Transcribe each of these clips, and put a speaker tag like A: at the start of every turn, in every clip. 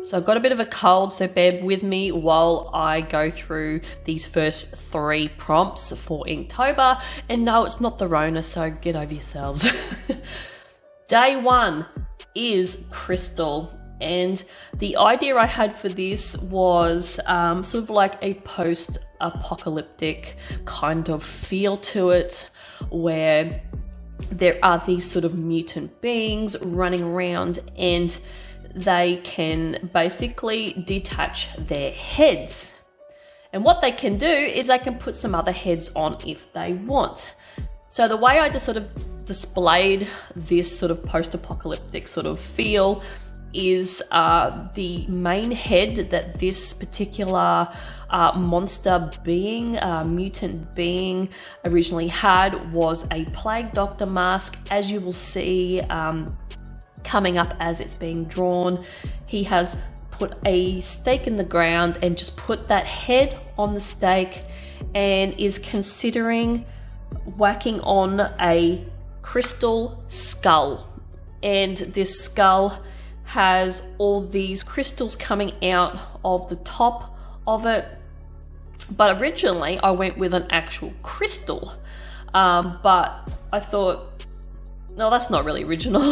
A: So I've got a bit of a cold, so bear with me while I go through these first 3 prompts for Inktober. And no, it's not the Rona, so get over yourselves. Day 1 is crystal. And the idea I had for this was sort of like a post-apocalyptic kind of feel to it, where there are these sort of mutant beings running around and they can basically detach their heads. And what they can do is they can put some other heads on if they want. So the way I just sort of displayed this sort of post-apocalyptic sort of feel is the main head that this particular monster being, mutant being originally had was a plague doctor mask. As you will see coming up as it's being drawn, he has put a stake in the ground and just put that head on the stake and is considering whacking on a crystal skull. And this skull has all these crystals coming out of the top of it. But originally I went with an actual crystal, but I thought, no, that's not really original.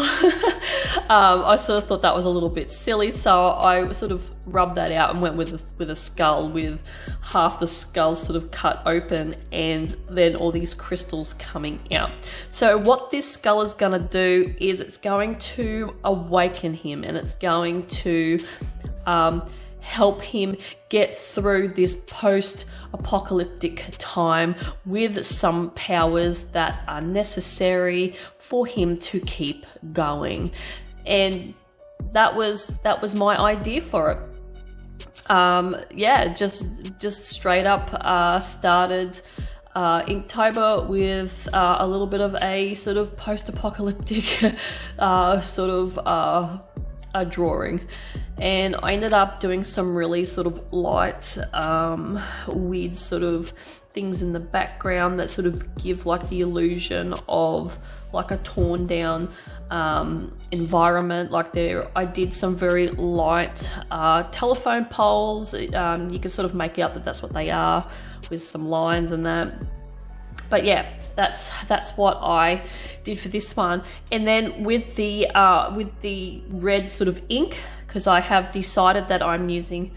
A: I sort of thought that was a little bit silly, so I sort of rubbed that out and went with a skull, with half the skull sort of cut open and then all these crystals coming out. So what this skull is going to do is it's going to awaken him, and it's going to help him get through this post-apocalyptic time with some powers that are necessary for him to keep going. And that was my idea for it. Yeah, just straight up started Inktober with a little bit of a sort of post-apocalyptic sort of a drawing, and I ended up doing some really sort of light weird sort of things in the background that sort of give like the illusion of like a torn down environment. Like I did some very light telephone poles. You can sort of make out that that's what they are with some lines and that. But yeah, that's what I did for this one. And then with the red sort of ink, because I have decided that I'm using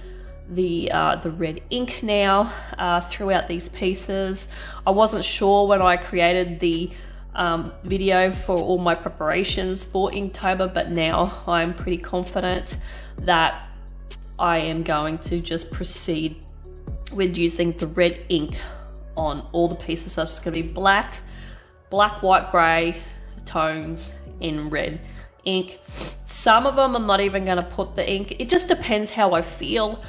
A: the red ink now throughout these pieces. I wasn't sure when I created the video for all my preparations for Inktober, but now I'm pretty confident that I am going to just proceed with using the red ink on all the pieces. So it's just going to be black, white, grey tones in red ink. Some of them I'm not even going to put the ink. It just depends how I feel.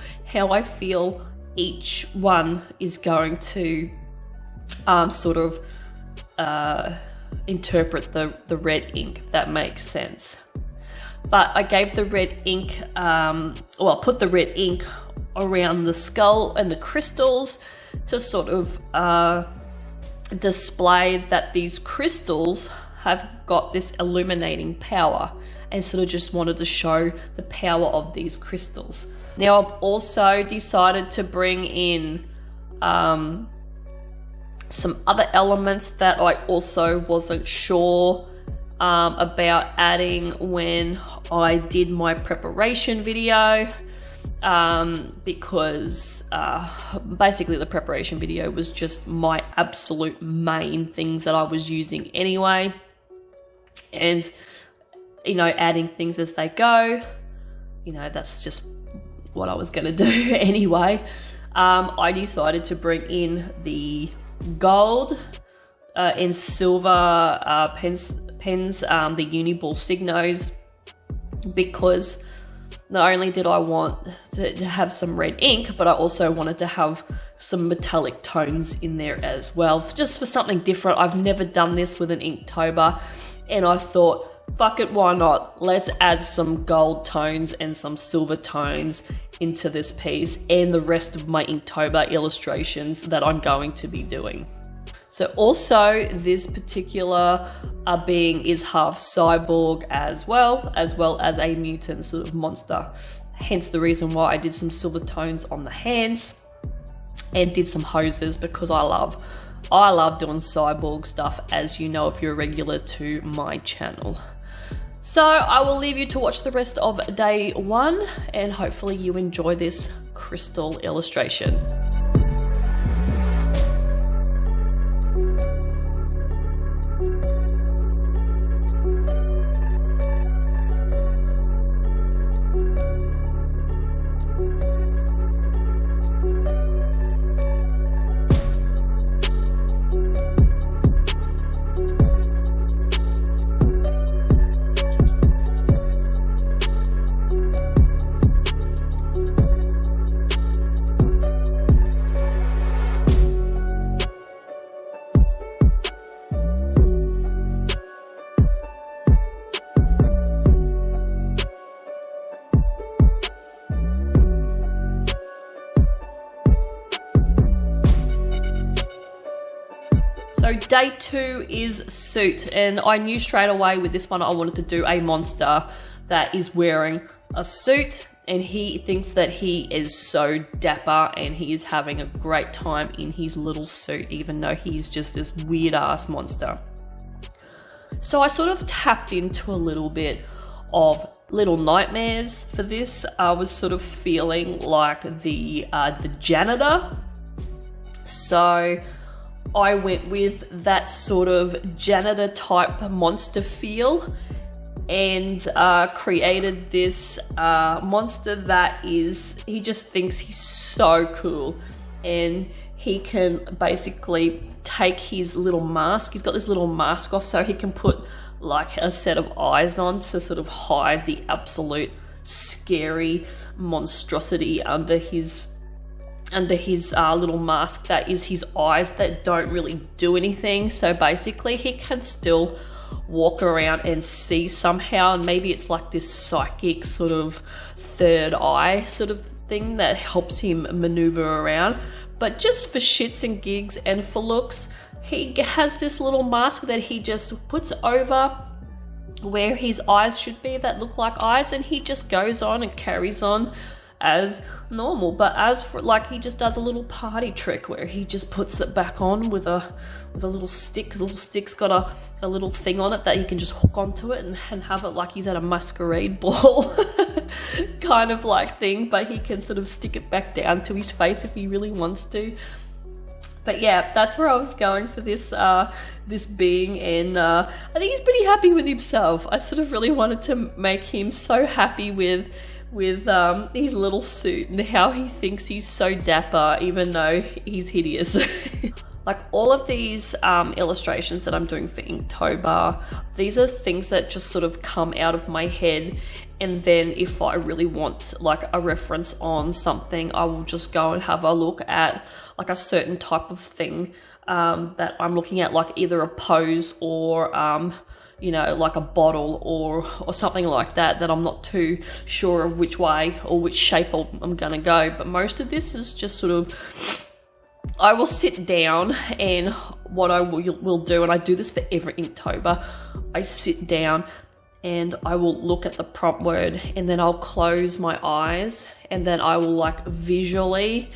A: Each one is going to sort of interpret the red ink, if that makes sense. But I gave the red ink, put the red ink around the skull and the crystals to sort of display that these crystals have got this illuminating power, and sort of just wanted to show the power of these crystals. Now I've also decided to bring in some other elements that I also wasn't sure about adding when I did my preparation video, because basically the preparation video was just my absolute main things that I was using anyway, and adding things as they go, that's just what I was going to do anyway. I decided to bring in the gold and silver pens, the Uniball Signos, because not only did I want to have some red ink, but I also wanted to have some metallic tones in there as well, just for something different. I've never done this with an Inktober, and I thought, fuck it, why not? Let's add some gold tones and some silver tones into this piece and the rest of my Inktober illustrations that I'm going to be doing. So also this particular being is half cyborg as well as a mutant sort of monster. hence the reason why I did some silver tones on the hands and did some hoses, because I love doing cyborg stuff, as you know if you're a regular to my channel. So I will leave you to watch the rest of day 1, and hopefully you enjoy this crystal illustration. So day 2 is suit, and I knew straight away with this one I wanted to do a monster that is wearing a suit, and he thinks that he is so dapper and he is having a great time in his little suit, even though he's just this weird ass monster. So I sort of tapped into a little bit of Little Nightmares for this. I was sort of feeling like the janitor, so I went with that sort of janitor type monster feel, and created this monster that he just thinks he's so cool, and he can basically take his little mask. He's got this little mask off, so he can put like a set of eyes on to sort of hide the absolute scary monstrosity under his little mask that is his eyes that don't really do anything. So basically he can still walk around and see somehow, and maybe it's like this psychic sort of third eye sort of thing that helps him maneuver around. But just for shits and gigs and for looks, he has this little mask that he just puts over where his eyes should be that look like eyes, and he just goes on and carries on as normal. But as for like, he just does a little party trick where he just puts it back on with a little stick, because the little stick's got a little thing on it that he can just hook onto it and have it like he's at a masquerade ball kind of like thing, but he can sort of stick it back down to his face if he really wants to. But yeah, that's where I was going for this this being, and I think he's pretty happy with himself. I sort of really wanted to make him so happy with his little suit and how he thinks he's so dapper even though he's hideous. Like all of these illustrations that I'm doing for Inktober, these are things that just sort of come out of my head, and then if I really want like a reference on something, I will just go and have a look at like a certain type of thing that I'm looking at, like either a pose or you know, like a bottle or something like that I'm not too sure of which way or which shape I'm gonna go. But most of this is just sort of, I will sit down, and what I will do, and I do this for every Inktober, I sit down and I will look at the prompt word, and then I'll close my eyes, and then I will like visually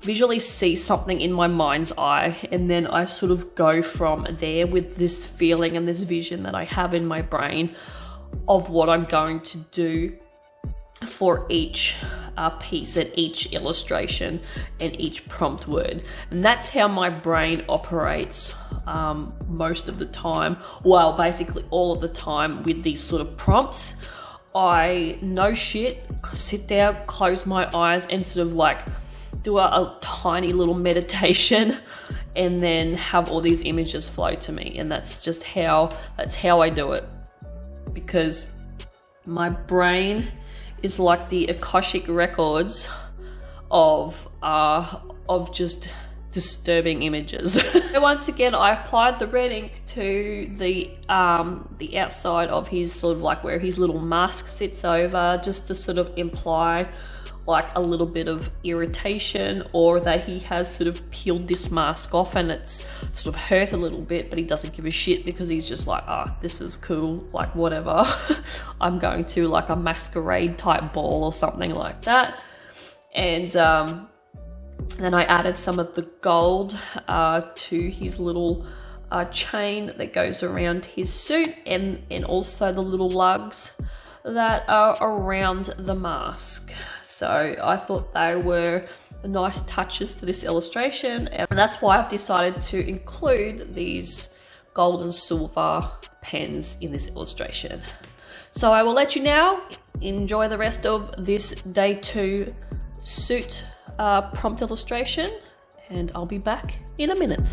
A: visually see something in my mind's eye, and then I sort of go from there with this feeling and this vision that I have in my brain of what I'm going to do for each piece and each illustration and each prompt word. And that's how my brain operates most of the time, well, basically all of the time with these sort of prompts. I no shit sit down, close my eyes, and sort of like do a tiny little meditation, and then have all these images flow to me. And that's just how I do it, because my brain is like the Akashic records of just disturbing images. So once again, I applied the red ink to the outside of his sort of like where his little mask sits over, just to sort of imply like a little bit of irritation, or that he has sort of peeled this mask off and it's sort of hurt a little bit, but he doesn't give a shit because he's just like, this is cool, like whatever. I'm going to like a masquerade type ball or something like that. And then I added some of the gold to his little chain that goes around his suit, and also the little lugs that are around the mask. So I thought they were nice touches to this illustration, and that's why I've decided to include these gold and silver pens in this illustration. So I will let you now enjoy the rest of this day 2 suit prompt illustration, and I'll be back in a minute.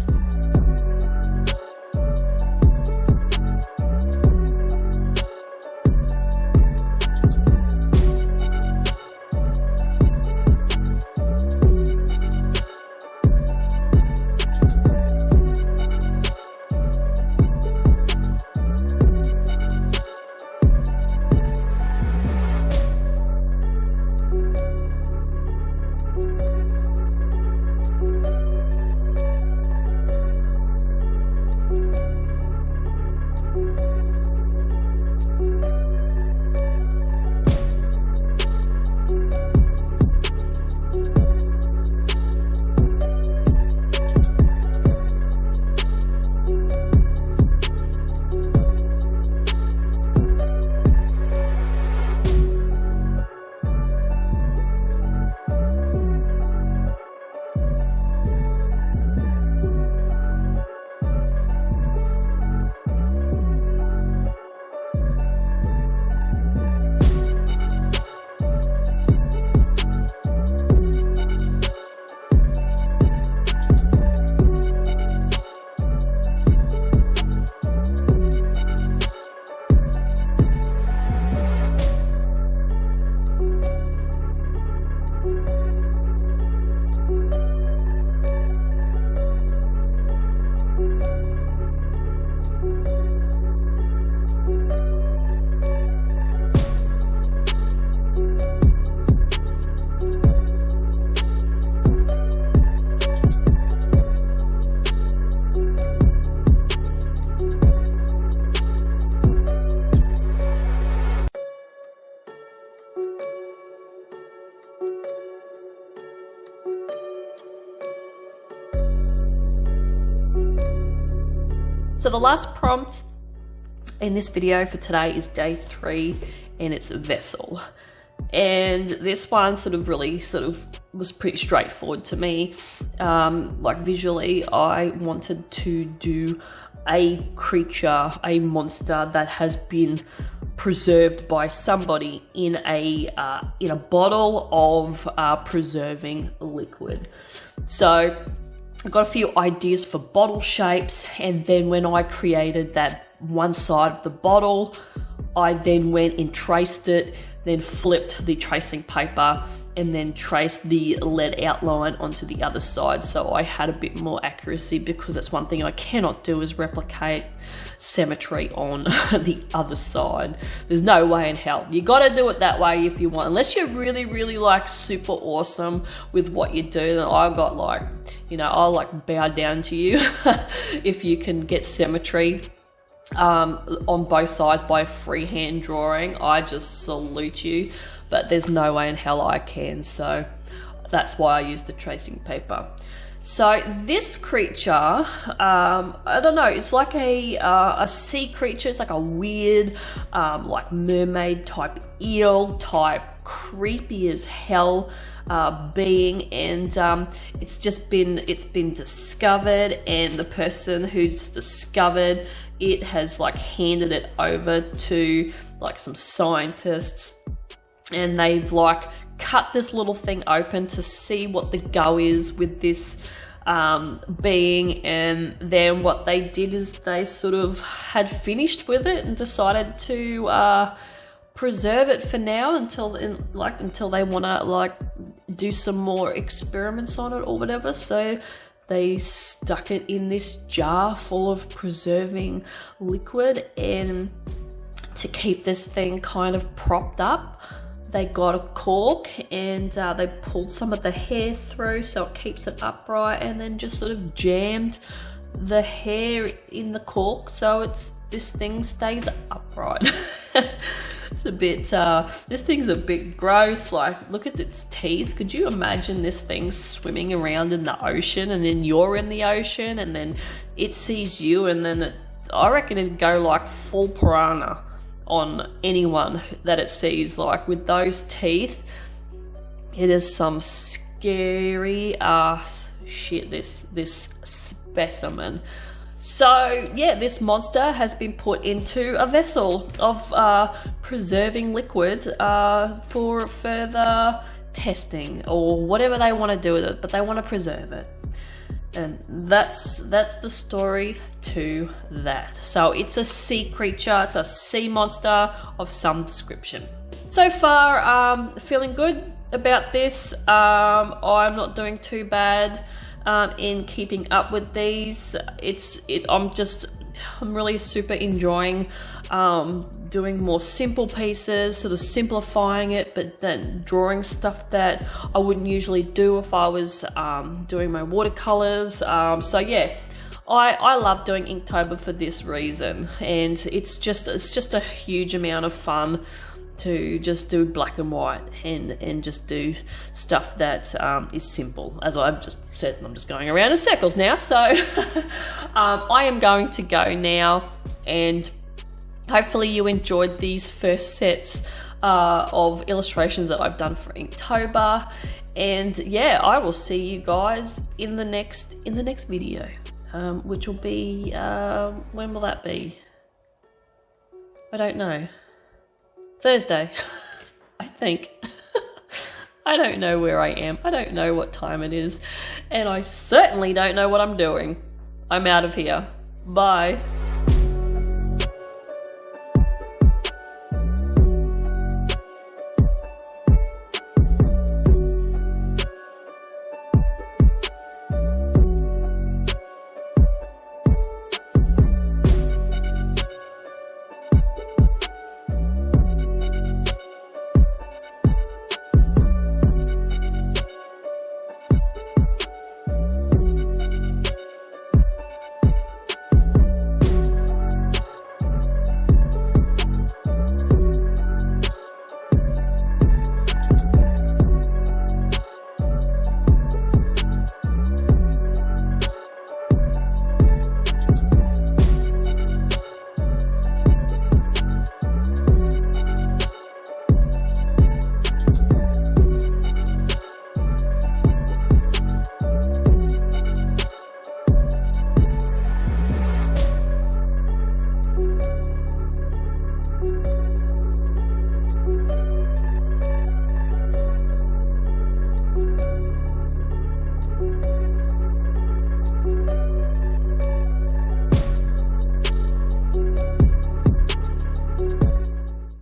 A: So the last prompt in this video for today is day 3, and it's vessel. And this one sort of was pretty straightforward to me. Like visually, I wanted to do a creature, a monster that has been preserved by somebody in a bottle of preserving liquid. So I got a few ideas for bottle shapes, and then when I created that one side of the bottle, I then went and traced it, then flipped the tracing paper, and then traced the lead outline onto the other side, so I had a bit more accuracy, because that's one thing I cannot do is replicate symmetry on the other side. There's no way in hell. You gotta do it that way if you want, unless you're really, really like super awesome with what you do. Then I've got like, you know, I'll like bow down to you if you can get symmetry on both sides by freehand drawing. I just salute you, but there's no way in hell I can, so that's why I use the tracing paper. So this creature, I don't know, it's like a sea creature. It's like a weird, like mermaid type, eel type, creepy as hell being, and it's been discovered, and the person who's discovered it has like handed it over to like some scientists, and they've like cut this little thing open to see what the go is with this being. And then what they did is they sort of had finished with it and decided to preserve it for now until they want to like do some more experiments on it or whatever. So they stuck it in this jar full of preserving liquid, and to keep this thing kind of propped up, they got a cork and they pulled some of the hair through so it keeps it upright, and then just sort of jammed the hair in the cork so this thing stays upright. It's a bit, this thing's a bit gross. Like, look at its teeth. Could you imagine this thing swimming around in the ocean, and then you're in the ocean, and then it sees you, and then I reckon it'd go like full piranha on anyone that it sees. Like, with those teeth, it is some scary ass shit, this specimen. So yeah, this monster has been put into a vessel of preserving liquid for further testing or whatever they want to do with it, but they want to preserve it. And that's the story to that. So it's a sea creature, it's a sea monster of some description. So far, feeling good about this. I'm not doing too bad in keeping up with these. I'm really super enjoying doing more simple pieces, sort of simplifying it, but then drawing stuff that I wouldn't usually do if I was doing my watercolors. So yeah, I love doing Inktober for this reason, and it's just a huge amount of fun to just do black and white and just do stuff that is simple. As I've just said, I'm just going around in circles now. So I am going to go now, and hopefully you enjoyed these first sets of illustrations that I've done for Inktober. And yeah, I will see you guys in the next video, which will be, when will that be? I don't know. Thursday, I think. I don't know where I am. I don't know what time it is. And I certainly don't know what I'm doing. I'm out of here. Bye.